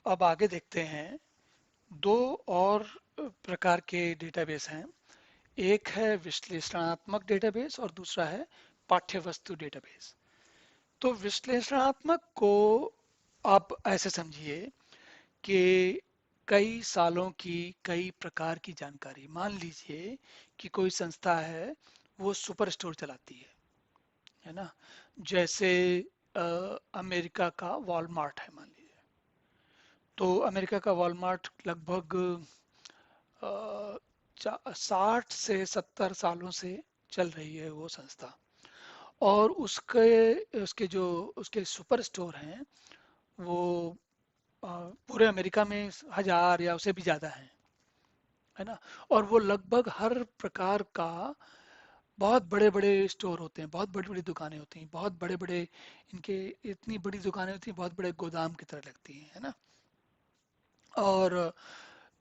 अब आगे देखते हैं। दो और प्रकार के डेटाबेस हैं। एक है विश्लेषणात्मक डेटाबेस और दूसरा है पाठ्यवस्तु डेटाबेस। तो विश्लेषणात्मक को आप ऐसे समझिए कि कई सालों की कई प्रकार की जानकारी, मान लीजिए कि कोई संस्था है, वो सुपर स्टोर चलाती है ना। जैसे अमेरिका का वॉलमार्ट है मान लीजिए। तो अमेरिका का वॉलमार्ट लगभग 60 से 70 सालों से चल रही है वो संस्था। और उसके उसके जो उसके सुपर स्टोर हैं वो पूरे अमेरिका में 1000 या उससे भी ज़्यादा हैं, है ना। और वो लगभग हर प्रकार का, बहुत बड़े बड़े स्टोर होते हैं, बहुत बड़ी बड़ी दुकानें होती हैं, बहुत बड़े बड़े इनके, इतनी बड़ी दुकानें होती हैं, बहुत बड़े गोदाम की तरह लगती हैं, है ना। और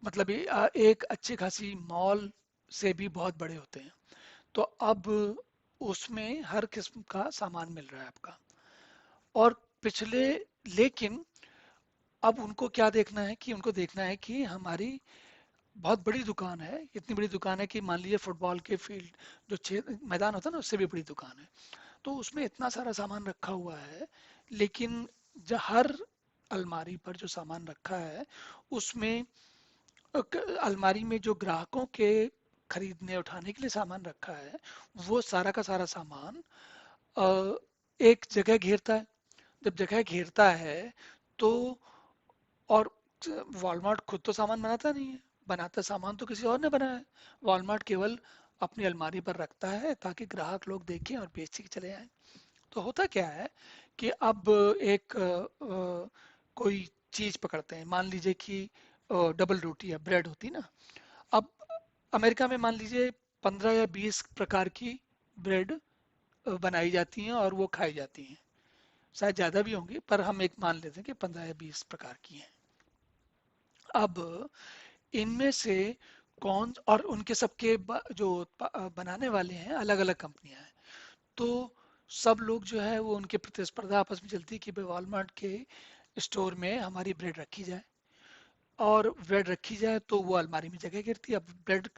मतलब ये एक अच्छी खासी मॉल से भी बहुत बड़े होते हैं। तो अब उसमें हर किस्म का सामान मिल रहा है आपका। और पिछले, लेकिन अब उनको क्या देखना है, कि उनको देखना है कि हमारी बहुत बड़ी दुकान है, इतनी बड़ी दुकान है कि मान लीजिए फुटबॉल के फील्ड जो मैदान होता है ना, उससे भी बड़ी दुकान है। तो उसमें इतना सारा सामान रखा हुआ है, लेकिन हर अलमारी पर जो सामान रखा है उसमें अलमारी में जो ग्राहकों के खरीदने उठाने के लिए सामान रखा है, वो सारा का सारा सामान अ, एक जगह घेरता है। जब जगह घेरता है तो, और वॉलमार्ट खुद तो सामान बनाता नहीं है, बनाता सामान तो किसी और ने बनाया है। वॉलमार्ट केवल अपनी अलमारी पर रखता है ताकि ग्राहक लोग देखें और बेच के चले जाएं। तो होता क्या है कि अब एक कोई चीज पकड़ते हैं, मान लीजिए कि डबल रोटी या ब्रेड होती ना। अब अमेरिका में मान लीजिए 15 या 20 प्रकार की ब्रेड बनाई जाती हैं और वो खाई जाती हैं। शायद ज़्यादा भी होंगी, पर हम एक मान लेते हैं कि 15 या 20 प्रकार की हैं। अब इनमें से कौन, और उनके सबके जो बनाने वाले हैं अलग अलग कंपनियां हैं। तो सब लोग जो है वो उनके प्रतिस्पर्धा आपस में चलती है कि भाई वॉलमार्ट के स्टोर में हमारी ब्रेड रखी जाए। और ब्रेड रखी जाए तो वो अलमारी में जगह गिरती है। अब ब्रेड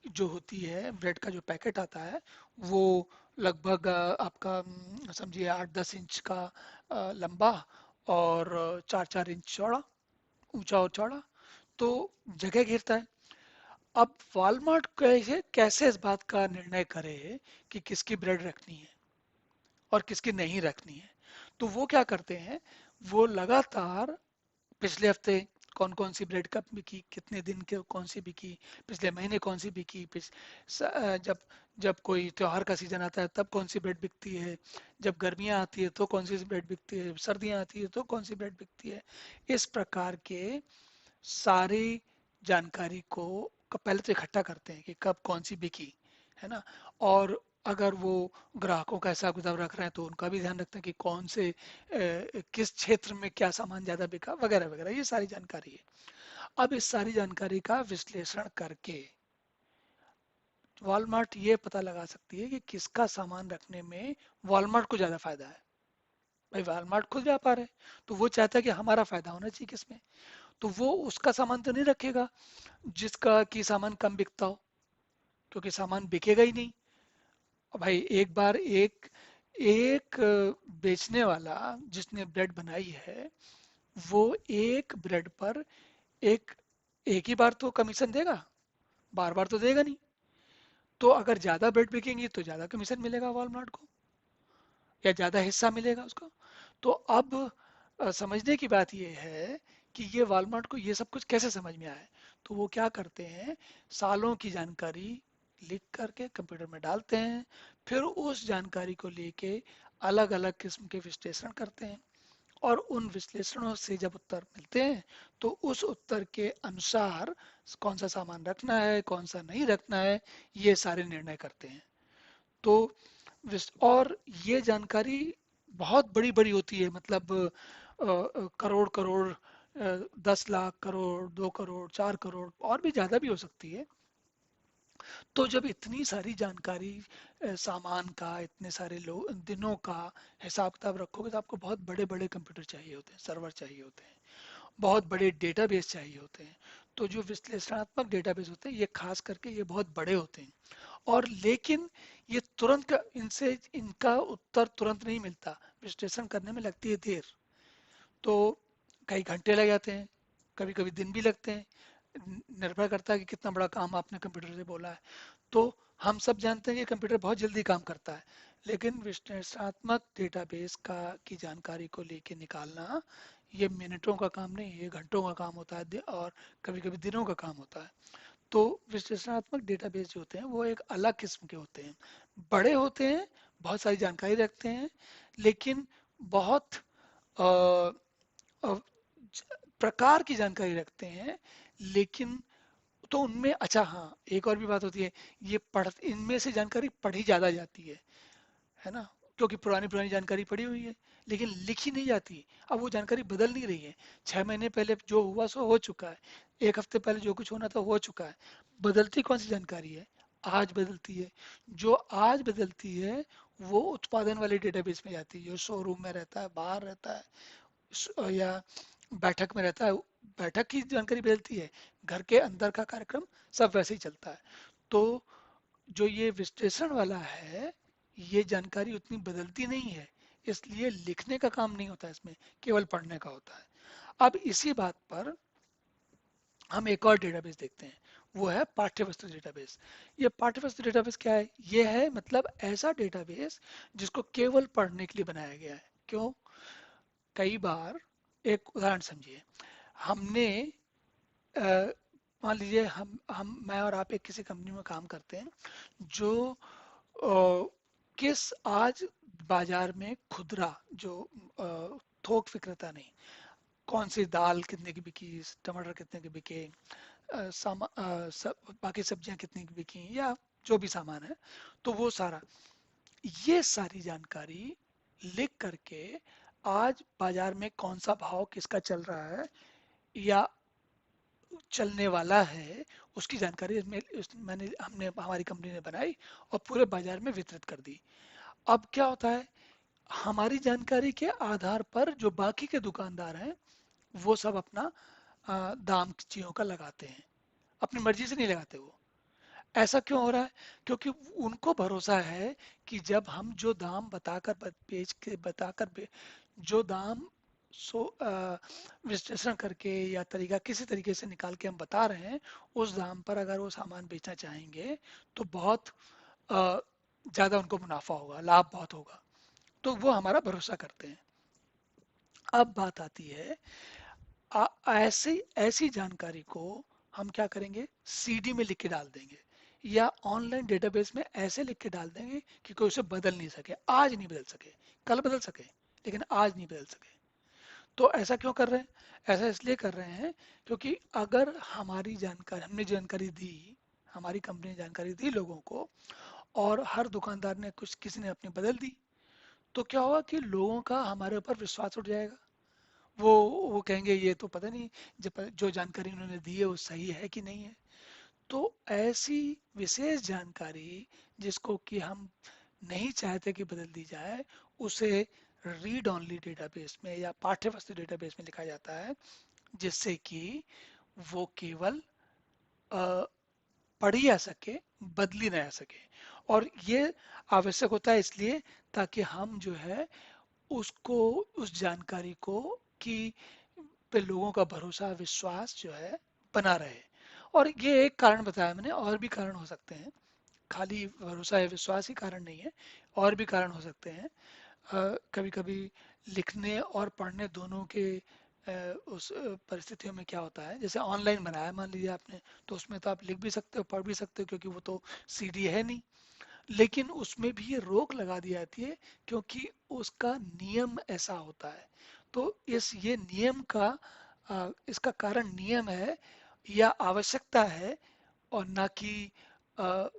जो होती है, ब्रेड का जो पैकेट आता है वो लगभग आपका समझिए 8-10 इंच का लंबा, और 4-4 इंच चौड़ा, ऊंचा और चौड़ा। तो जगह घेरता है। अब वॉलमार्ट कैसे कैसे इस बात का निर्णय करे कि किसकी ब्रेड रखनी है और किसकी नहीं रखनी है। तो वो क्या करते हैं, वो लगातार पिछले हफ्ते कौन कौन सी ब्रेड कब बिकी, कितने दिन के कौन सी बिकी, पिछले महीने कौन सी बिकी, जब जब कोई त्योहार का सीजन आता है तब कौन सी ब्रेड बिकती है, जब गर्मियाँ आती है तो कौन सी ब्रेड बिकती है, सर्दियाँ आती है तो कौन सी ब्रेड बिकती है। इस प्रकार के सारी जानकारी को पहले तो इकट्ठा करते हैं कि कब कौन सी बिकी, है ना। और अगर वो ग्राहकों का हिसाब किताब रख रहे हैं तो उनका भी ध्यान रखते हैं कि कौन से किस क्षेत्र में क्या सामान ज्यादा बिका, वगैरह वगैरह, ये सारी जानकारी है। अब इस सारी जानकारी का विश्लेषण करके वॉलमार्ट ये पता लगा सकती है कि किसका सामान रखने में वॉलमार्ट को ज्यादा फायदा है। भाई वॉलमार्ट खुद व्यापार है, तो वो चाहता है कि हमारा फायदा होना चाहिए किसमें। तो वो उसका सामान तो नहीं रखेगा जिसका की सामान कम बिकता हो, क्योंकि सामान बिकेगा ही नहीं। और भाई एक बार एक एक बेचने वाला जिसने ब्रेड बनाई है, वो एक ब्रेड पर एक एक ही बार तो कमीशन देगा, बार बार तो देगा नहीं। तो अगर ज्यादा ब्रेड बिकेंगी तो ज्यादा कमीशन मिलेगा वॉलमार्ट को, या ज्यादा हिस्सा मिलेगा उसको। तो अब समझने की बात यह है कि ये वॉलमार्ट को ये सब कुछ कैसे समझ में आए। तो वो क्या करते हैं, सालों की जानकारी लिख करके कंप्यूटर में डालते हैं, फिर उस जानकारी को लेके अलग अलग किस्म के विश्लेषण करते हैं। और उन विश्लेषणों से जब उत्तर मिलते हैं तो उस उत्तर के अनुसार कौन सा सामान रखना है, कौन सा नहीं रखना है, ये सारे निर्णय करते हैं। तो और ये जानकारी बहुत बड़ी बड़ी होती है, मतलब करोड़ करोड़, 10 लाख करोड़, 2 करोड़, 4 करोड़, और भी ज्यादा भी हो सकती है। तो जब इतनी सारी जानकारी सामान का, इतने सारे लोग दिनों का हिसाब किताब रखोगे तो आपको बहुत बड़े बड़े कंप्यूटर चाहिए होते हैं, सर्वर चाहिए होते हैं। बहुत बड़े डेटाबेस चाहिए होते हैं। तो जो विश्लेषणात्मक डेटाबेस होते हैं ये खास करके ये बहुत बड़े होते हैं। और लेकिन ये इनसे इनका उत्तर तुरंत नहीं मिलता, विश्लेषण करने में लगती है देर। तो कई घंटे लग जाते हैं, कभी कभी दिन भी लगते हैं, निर्भर करता है कि कितना बड़ा काम आपने कंप्यूटर से बोला है। तो हम सब जानते हैं कि कंप्यूटर बहुत जल्दी काम करता है, लेकिन विश्लेषणात्मक डेटाबेस का की जानकारी को लेके निकालना ये मिनटों का काम नहीं, ये घंटों का काम होता है, और कभी कभी दिनों का काम होता है। तो विश्लेषणात्मक डेटाबेस जो होते हैं वो एक अलग किस्म के होते हैं, बड़े होते हैं, बहुत सारी जानकारी रखते हैं, लेकिन बहुत अ, अ, प्रकार की जानकारी रखते हैं। लेकिन तो उनमें अच्छा हाँ, एक और भी बात होती है, ये इनमें से जानकारी पढ़ी ज्यादा जाती है ना, क्योंकि पुरानी पुरानी जानकारी पड़ी हुई है, लेकिन लिखी नहीं जाती। अब वो जानकारी बदल नहीं रही है, 6 महीने पहले जो हुआ सो हो चुका है, एक हफ्ते पहले जो कुछ होना था हो चुका है। बदलती कौन सी जानकारी है? आज बदलती है। जो आज बदलती है वो उत्पादन वाले डेटाबेस में जाती है, जो शोरूम में रहता है, बाहर रहता है, या बैठक में रहता है, बैठक की जानकारी बदलती है, घर के अंदर का कार्यक्रम सब वैसे ही चलता है। तो जो ये विश्लेषण वाला है, ये जानकारी उतनी बदलती नहीं है, इसलिए लिखने का काम नहीं होता इसमें, केवल पढ़ने का होता है। अब इसी बात पर हम एक और डेटाबेस देखते हैं, वो है पाठ्यवस्तु डेटाबेस। ये पाठ्यवस्तु डेटाबेस क्या है? ये है मतलब ऐसा डेटाबेस जिसको केवल पढ़ने के लिए बनाया गया है। क्यों? कई बार, एक उदाहरण समझिए, हमने अ, मान लीजिए हम मैं और आप एक किसी कंपनी में काम करते हैं, जो किस आज बाजार में खुदरा जो थोक विक्रेता नहीं, कौन सी दाल कितने की बिकी, टमाटर कितने के बिके, बाकी सब्जियां कितने की बिकी, या जो भी सामान है, तो वो सारा, ये सारी जानकारी लिख करके आज बाजार में कौन सा भाव किसका चल रहा है या चलने वाला है, उसकी जानकारी मैंने हमने हमारी कंपनी ने बनाई और पूरे बाजार में वितरित कर दी। अब क्या होता है, हमारी जानकारी के आधार पर जो बाकी के दुकानदार हैं वो सब अपना दाम चीजों का लगाते हैं, अपनी मर्जी से नहीं लगाते वो। ऐसा क्यों हो रहा है? क्योंकि उनको भरोसा है कि जब हम जो दाम बताकर बेच के जो दाम विश्लेषण करके या तरीका किसी तरीके से निकाल के हम बता रहे हैं, उस दाम पर अगर वो सामान बेचना चाहेंगे तो बहुत अ, ज्यादा उनको मुनाफा होगा, लाभ बहुत होगा, तो वो हमारा भरोसा करते हैं। अब बात आती है, ऐसी ऐसी जानकारी को हम क्या करेंगे, सीडी में लिख के डाल देंगे, या ऑनलाइन डेटाबेस में ऐसे लिख के डाल देंगे कि कोई उसे बदल नहीं सके, आज नहीं बदल सके, कल बदल सके लेकिन आज नहीं बदल सके। तो ऐसा क्यों कर रहे हैं? ऐसा इसलिए कर रहे हैं क्योंकि अगर हमारी जानकारी, हमने जानकारी दी, हमारी कंपनी ने जानकारी दी लोगों को, और हर दुकानदार ने कुछ, किसी ने अपनी बदल दी, तो क्या होगा कि लोगों का हमारे ऊपर विश्वास उठ जाएगा। वो वो कहेंगे ये तो पता नहीं, जब जो जानकारी उन्होंने दी है वो सही है कि नहीं है। तो ऐसी विशेष जानकारी जिसको कि हम नहीं चाहते कि बदल दी जाए, उसे रीड ऑनली डेटाबेस में या पाठ्यवस्तु डेटाबेस में लिखा जाता है, जिससे कि वो केवल अ, पढ़ी जा सके, बदली ना जा सके। और ये आवश्यक होता है इसलिए ताकि हम जो है उसको, उस जानकारी को कि पे लोगों का भरोसा, विश्वास जो है बना रहे। और ये एक कारण बताया मैंने, और भी कारण हो सकते हैं, खाली भरोसा या विश्वास ही कारण नहीं है, और भी कारण हो सकते हैं। कभी कभी लिखने और पढ़ने दोनों के उस परिस्थितियों में क्या होता है, जैसे ऑनलाइन बनाया मान लीजिए आपने, तो उसमें तो आप लिख भी सकते हो, पढ़ भी सकते हो, क्योंकि वो तो सीडी है नहीं। लेकिन उसमें भी ये रोक लगा दी जाती है, क्योंकि उसका नियम ऐसा होता है। तो ये नियम का इसका कारण नियम है या आवश्यकता है, और ना कि अ,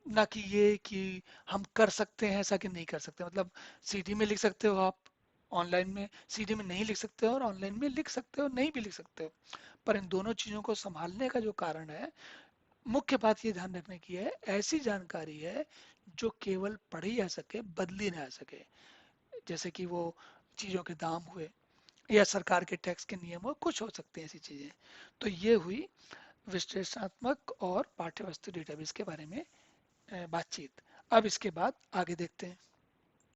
ना कि ये कि हम कर सकते हैं ऐसा कि नहीं कर सकते। मतलब सीडी में लिख सकते हो आप, ऑनलाइन में सीडी में नहीं लिख सकते हो, और ऑनलाइन में लिख सकते हो, नहीं भी लिख सकते हो। पर इन दोनों चीजों को संभालने का जो कारण है, मुख्य बात ये ध्यान रखने की है, ऐसी जानकारी है जो केवल पढ़ी जा सके, बदली ना जा सके। जैसे कि वो चीजों के दाम हुए, या सरकार के टैक्स के नियम हो, कुछ हो सकते हैं ऐसी चीजें। तो ये हुई विश्लेषणात्मक और पाठ्य वस्तु डेटाबेस के बारे में बातचीत। अब इसके बाद आगे देखते हैं।